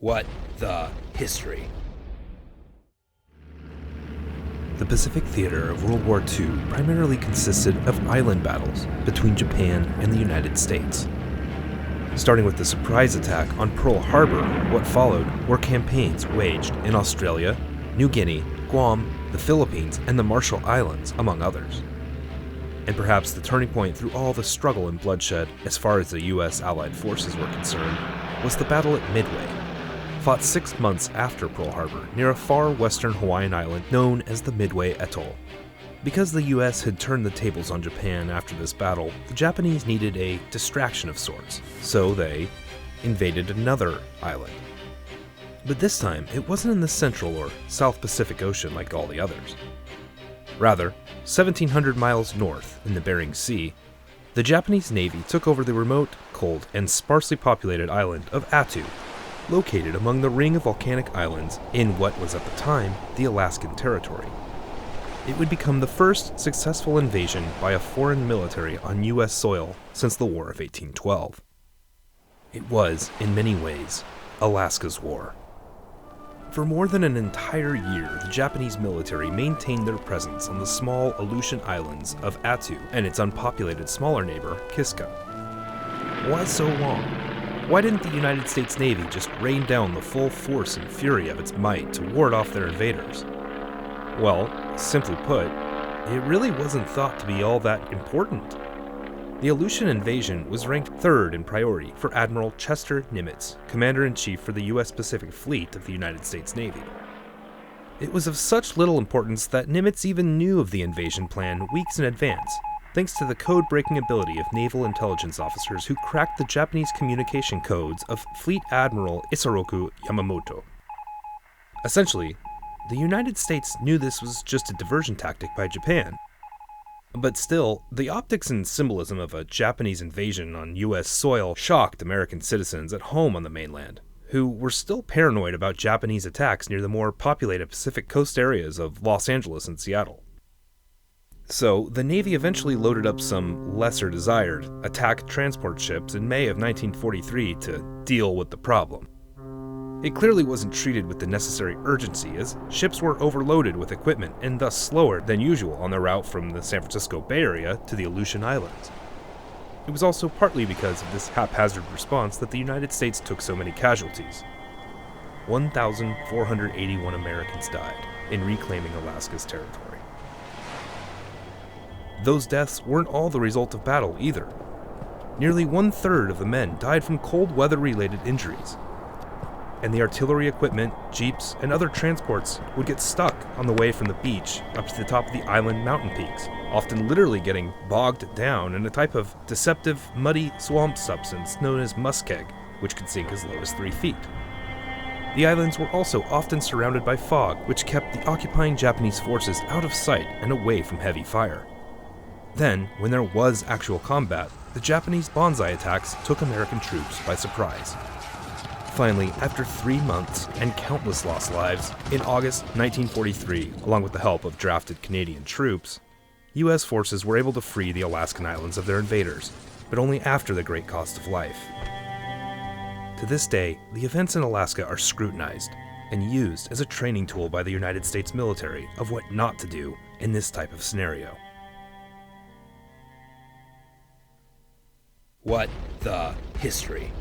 What the history? The Pacific theater of World War II primarily consisted of island battles between Japan and the United States. Starting with the surprise attack on Pearl Harbor, what followed were campaigns waged in Australia, New Guinea, Guam, the Philippines, and the Marshall Islands, among others. And perhaps the turning point through all the struggle and bloodshed, as far as the U.S. Allied forces were concerned, was the battle at Midway, fought 6 months after Pearl Harbor near a far western Hawaiian island known as the Midway Atoll. Because the U.S. had turned the tables on Japan after this battle, the Japanese needed a distraction of sorts, so they invaded another island. But this time, it wasn't in the Central or South Pacific Ocean like all the others. Rather, 1,700 miles north in the Bering Sea, the Japanese Navy took over the remote, cold, and sparsely populated island of Attu, located among the ring of volcanic islands in what was at the time the Alaskan Territory. It would become the first successful invasion by a foreign military on U.S. soil since the War of 1812. It was, in many ways, Alaska's war. For more than an entire year, the Japanese military maintained their presence on the small Aleutian islands of Attu and its unpopulated smaller neighbor, Kiska. Why so long? Why didn't the United States Navy just rain down the full force and fury of its might to ward off their invaders? Well, simply put, it really wasn't thought to be all that important. The Aleutian invasion was ranked third in priority for Admiral Chester Nimitz, Commander-in-Chief for the U.S. Pacific Fleet of the United States Navy. It was of such little importance that Nimitz even knew of the invasion plan weeks in advance, thanks to the code-breaking ability of naval intelligence officers who cracked the Japanese communication codes of Fleet Admiral Isoroku Yamamoto. Essentially, the United States knew this was just a diversion tactic by Japan. But still, the optics and symbolism of a Japanese invasion on U.S. soil shocked American citizens at home on the mainland, who were still paranoid about Japanese attacks near the more populated Pacific Coast areas of Los Angeles and Seattle. So, the Navy eventually loaded up some lesser-desired attack transport ships in May of 1943 to deal with the problem. It clearly wasn't treated with the necessary urgency, as ships were overloaded with equipment and thus slower than usual on their route from the San Francisco Bay Area to the Aleutian Islands. It was also partly because of this haphazard response that the United States took so many casualties. 1,481 Americans died in reclaiming Alaska's territory. Those deaths weren't all the result of battle either. Nearly 1/3 of the men died from cold weather-related injuries, and the artillery equipment, jeeps, and other transports would get stuck on the way from the beach up to the top of the island mountain peaks, often literally getting bogged down in a type of deceptive, muddy swamp substance known as muskeg, which could sink as low as 3 feet. The islands were also often surrounded by fog, which kept the occupying Japanese forces out of sight and away from heavy fire. Then, when there was actual combat, the Japanese banzai attacks took American troops by surprise. Finally, after 3 months and countless lost lives, in August 1943, along with the help of drafted Canadian troops, U.S. forces were able to free the Alaskan Islands of their invaders, but only after the great cost of life. To this day, the events in Alaska are scrutinized and used as a training tool by the United States military of what not to do in this type of scenario. What the history?